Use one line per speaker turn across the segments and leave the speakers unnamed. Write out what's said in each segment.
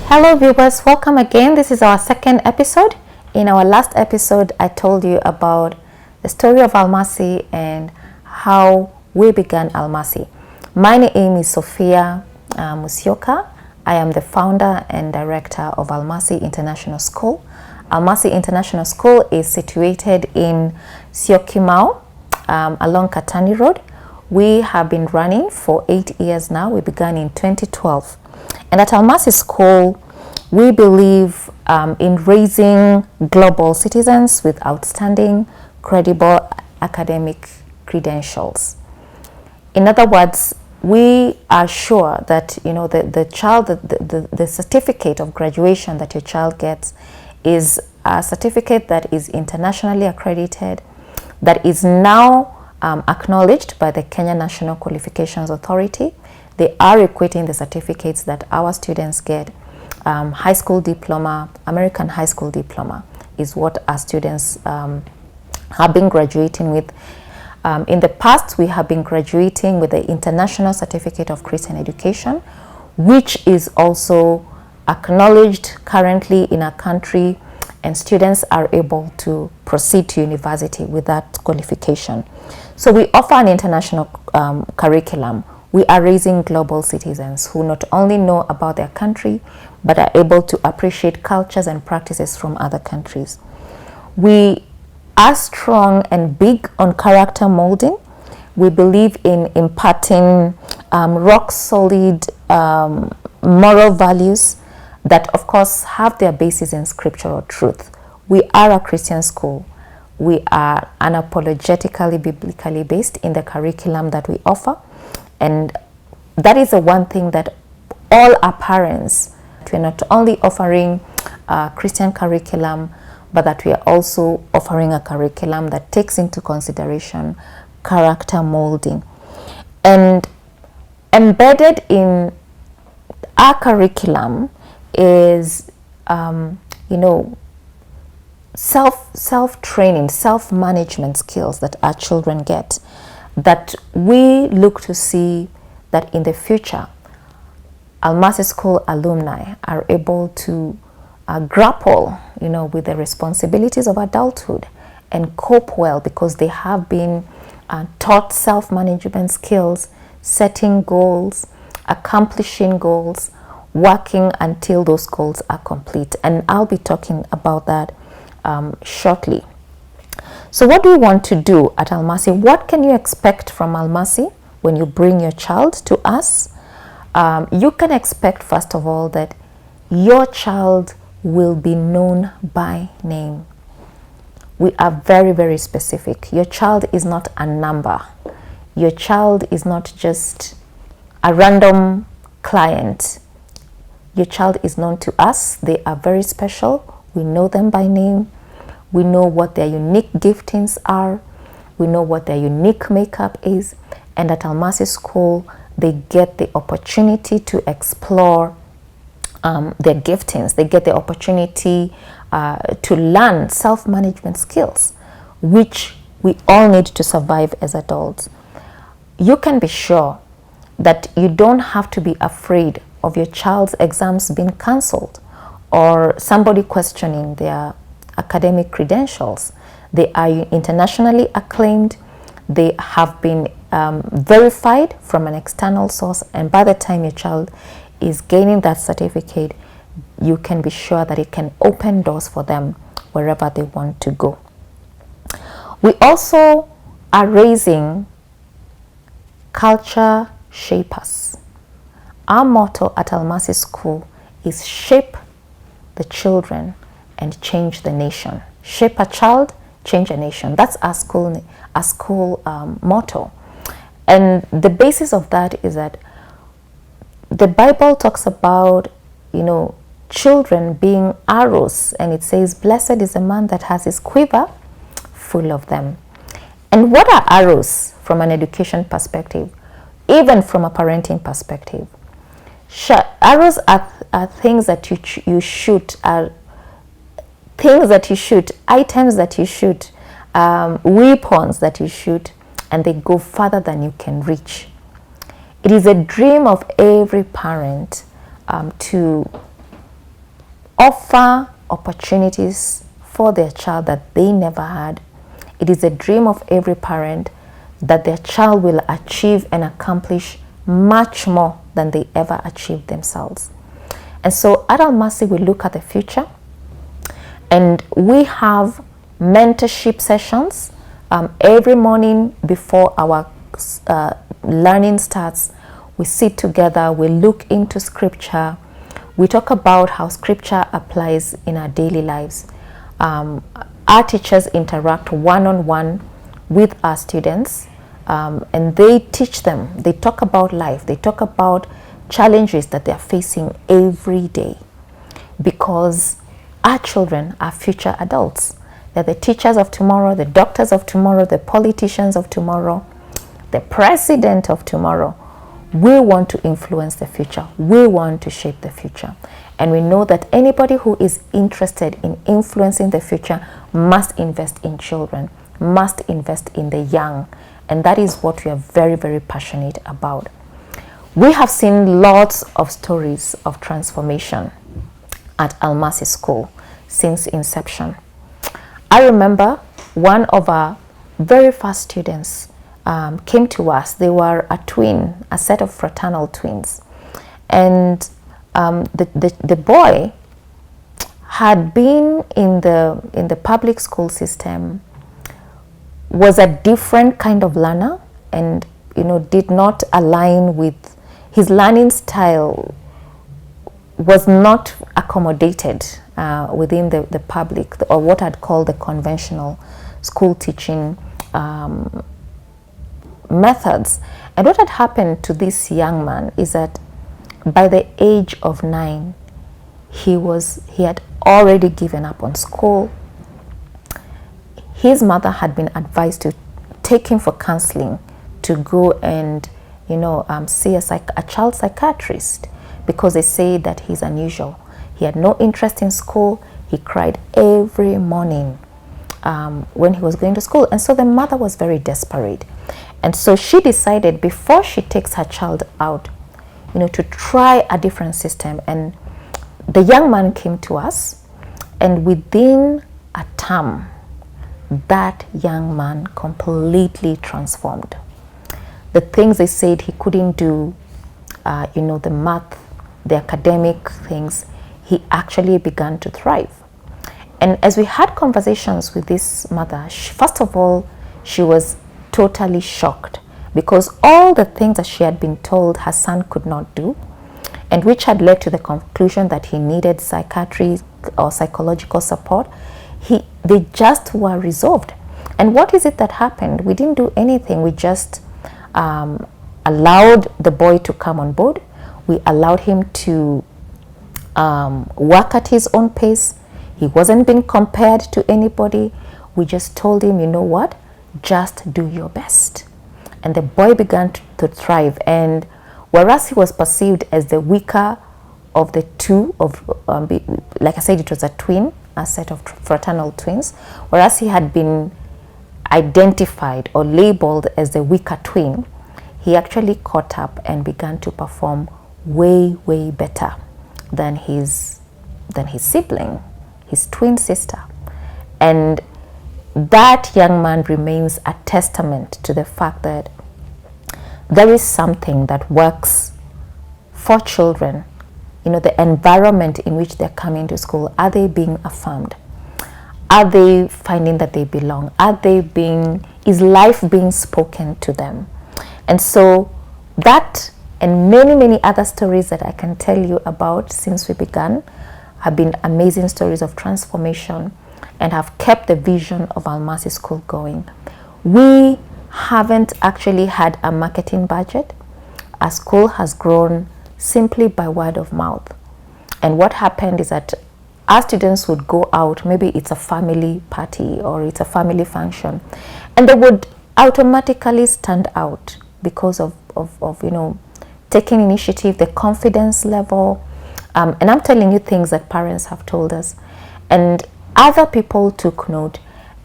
Hello viewers, welcome again. This is our second episode. In our last episode, I told you about the story of Almasi and how we began Almasi. My name is Sophia Musyoka. I am the founder and director of Almasi International School. Almasi International School is situated in Syokimau along Katani Road. We have been running for 8 years now. We began in 2012. And at Almasi School, we believe in raising global citizens with outstanding, credible academic credentials. In other words, we are sure that the certificate of graduation that your child gets is a certificate that is internationally accredited, that is now acknowledged by the Kenya National Qualifications Authority. They are equating the certificates that our students get. High school diploma, American high school diploma is what our students have been graduating with. In the past, we have been graduating with the International Certificate of Christian Education, which is also acknowledged currently in our country, and students are able to proceed to university with that qualification. So we offer an international curriculum. We are raising global citizens who not only know about their country, but are able to appreciate cultures and practices from other countries. We are strong and big on character molding. We believe in imparting rock solid moral values that of course have their basis in scriptural truth. We are a Christian school. We are unapologetically biblically based in the curriculum that we offer. And that is the one thing that all our parents, we're not only offering a Christian curriculum, but that we are also offering a curriculum that takes into consideration character molding. And embedded in our curriculum is, self-training, self-management skills that our children get, that we look to see that in the future, Almasi School alumni are able to grapple, with the responsibilities of adulthood and cope well because they have been taught self-management skills, setting goals, accomplishing goals, working until those goals are complete. And I'll be talking about that shortly. So what do we want to do at Almasi? What can you expect from Almasi when you bring your child to us? You can expect, first of all, that your child will be known by name. We are very, very specific. Your child is not a number. Your child is not just a random client. Your child is known to us. They are very special. We know them by name. We know what their unique giftings are. We know what their unique makeup is. And at Almasi School, they get the opportunity to explore their giftings. They get the opportunity to learn self-management skills, which we all need to survive as adults. You can be sure that you don't have to be afraid of your child's exams being cancelled or somebody questioning their academic credentials. They are internationally acclaimed. They have been verified from an external source, and by the time your child is gaining that certificate, you can be sure that it can open doors for them wherever they want to go. We also are raising culture shapers. Our motto at Almasi School is shape the children and change the nation. Shape a child, change a nation. That's our school motto. And the basis of that is that the Bible talks about, children being arrows, and it says, blessed is the man that has his quiver full of them. And what are arrows from an education perspective, even from a parenting perspective? Arrows are things that you shoot, are things that you shoot, items that you shoot, weapons that you shoot, and they go further than you can reach. It is a dream of every parent to offer opportunities for their child that they never had. It is a dream of every parent that their child will achieve and accomplish much more than they ever achieved themselves. And so at Almasi, we look at the future, and we have mentorship sessions every morning before our learning starts. We sit together, we look into scripture, we talk about how scripture applies in our daily lives. Our teachers interact one-on-one with our students, and they teach them. They talk about life. They talk about challenges that they are facing every day, because our children are future adults. They're the teachers of tomorrow, the doctors of tomorrow, the politicians of tomorrow, the president of tomorrow. We want to influence the future. We want to shape the future. And we know that anybody who is interested in influencing the future must invest in children, must invest in the young. And that is what we are very, very passionate about. We have seen lots of stories of transformation at Almasi School since inception. I remember one of our very first students came to us. They were a twin, a set of fraternal twins. And the boy had been in the public school system, was a different kind of learner, and did not align with his learning style, was not accommodated within the public, or what I'd call the conventional school teaching methods. And what had happened to this young man is that by the age of 9, he had already given up on school. His mother had been advised to take him for counseling, to go and see a child psychiatrist, because they say that he's unusual. He had no interest in school. He cried every morning when he was going to school. And so the mother was very desperate. And so she decided, before she takes her child out, to try a different system. And the young man came to us, and within a term, that young man completely transformed. The things they said he couldn't do, the math, the academic things, he actually began to thrive. And as we had conversations with this mother, first of all, she was totally shocked, because all the things that she had been told her son could not do, and which had led to the conclusion that he needed psychiatry or psychological support, they just were resolved. And what is it that happened? We didn't do anything. We just allowed the boy to come on board. We allowed him to work at his own pace. He wasn't being compared to anybody. We just told him, you know what, just do your best. And the boy began to thrive. And whereas he was perceived as the weaker of the two, like I said, it was a twin, a set of fraternal twins, whereas he had been identified or labeled as the weaker twin, he actually caught up and began to perform way, way better than his sibling, his twin sister. And that young man remains a testament to the fact that there is something that works for children. The environment in which they're coming to school, are they being affirmed? Are they finding that they belong? Is life being spoken to them? And so that and many, many other stories that I can tell you about since we began have been amazing stories of transformation and have kept the vision of Almasi School going. We haven't actually had a marketing budget. Our school has grown simply by word of mouth. And what happened is that our students would go out, maybe it's a family party or it's a family function, and they would automatically stand out because of taking initiative, the confidence level. And I'm telling you things that parents have told us. And other people took note.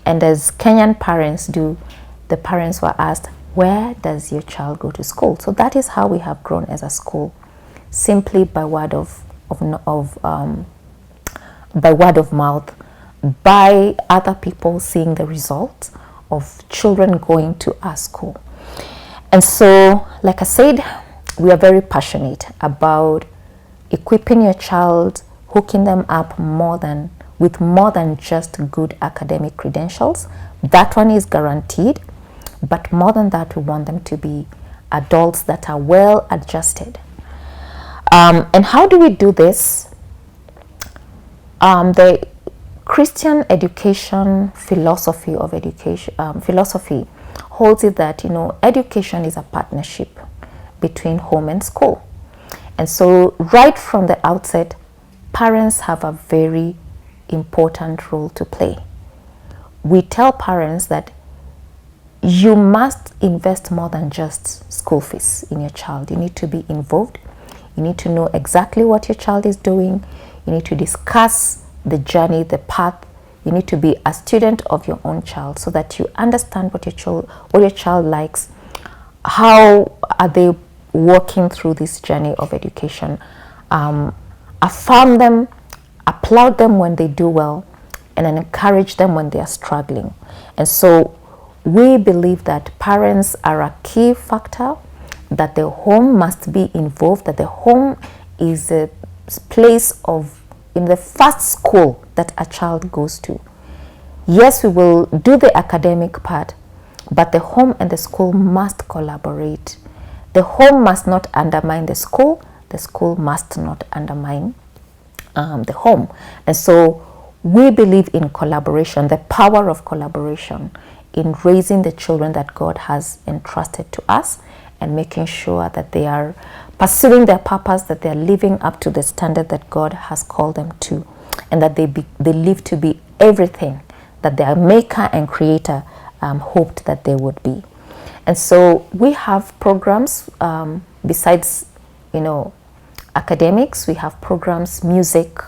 And as Kenyan parents do, the parents were asked, where does your child go to school? So that is how we have grown as a school, simply by word of by word of mouth, by other people seeing the results of children going to our school. And so, like I said, we are very passionate about equipping your child, hooking them up with more than just good academic credentials. That one is guaranteed, but more than that, we want them to be adults that are well adjusted. And how do we do this? The Christian education philosophy of education holds it that education is a partnership between home and school. And so right from the outset, parents have a very important role to play. We tell parents that you must invest more than just school fees in your child. You need to be involved. You need to know exactly what your child is doing. You need to discuss the journey, the path. You need to be a student of your own child so that you understand what your child likes. How are they walking through this journey of education? Affirm them, applaud them when they do well, and then encourage them when they are struggling. And so we believe that parents are a key factor, that the home must be involved, that the home is a place in the first school that a child goes to. Yes, we will do the academic part, but the home and the school must collaborate. The home must not undermine the school must not undermine the home. And so we believe in collaboration, the power of collaboration in raising the children that God has entrusted to us, and making sure that they are pursuing their purpose, that they are living up to the standard that God has called them to, and that they live to be everything that their maker and creator hoped that they would be. And so we have programs besides academics. We have programs, music,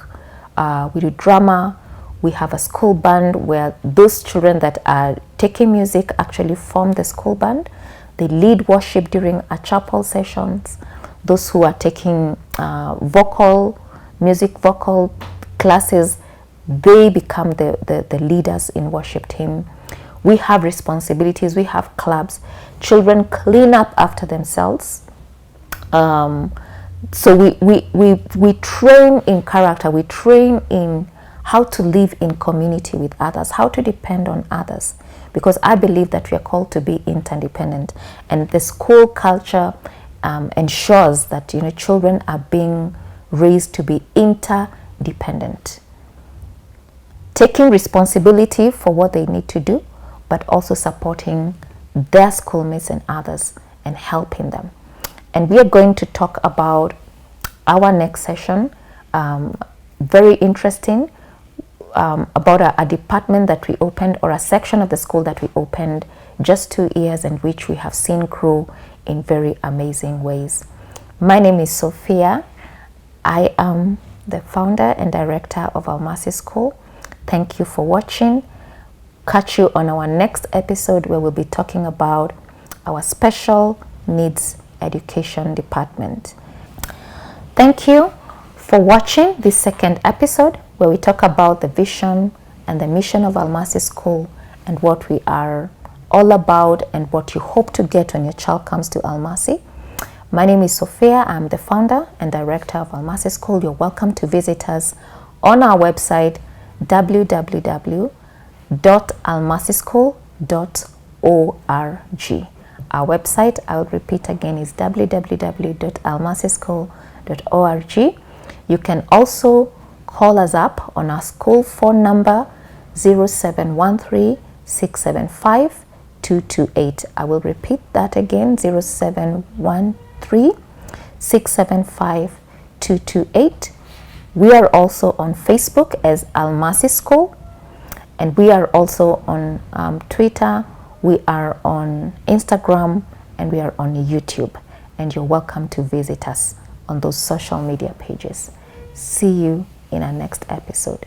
we do drama. We have a school band where those children that are taking music actually form the school band. They lead worship during our chapel sessions. Those who are taking music vocal classes, they become the leaders in worship team. We have responsibilities. We have clubs. Children clean up after themselves. So we train in character. We train in how to live in community with others, how to depend on others, because I believe that we are called to be interdependent, and the school culture ensures that children are being raised to be interdependent, taking responsibility for what they need to do, but also supporting their schoolmates and others and helping them. And we are going to talk about our next session, very interesting, about a department that we opened, or a section of the school that we opened just 2 years, and which we have seen grow in very amazing ways. My name is Sophia. I am the founder and director of Almasi School. Thank you for watching. Catch you on our next episode, where we'll be talking about our special needs education department. Thank you for watching this second episode, where we talk about the vision and the mission of Almasi School, and what we are all about, and what you hope to get when your child comes to Almasi. My name is Sophia. I'm the founder and director of Almasi School. You're welcome to visit us on our website, www.almasischool.org. Our website, I'll repeat again, is www.almasischool.org. You can also call us up on our school phone number, 0713-675-228. I will repeat that again, 0713-675-228. We are also on Facebook as Almasi School, and we are also on Twitter, we are on Instagram, and we are on YouTube. And you're welcome to visit us on those social media pages. See you in our next episode.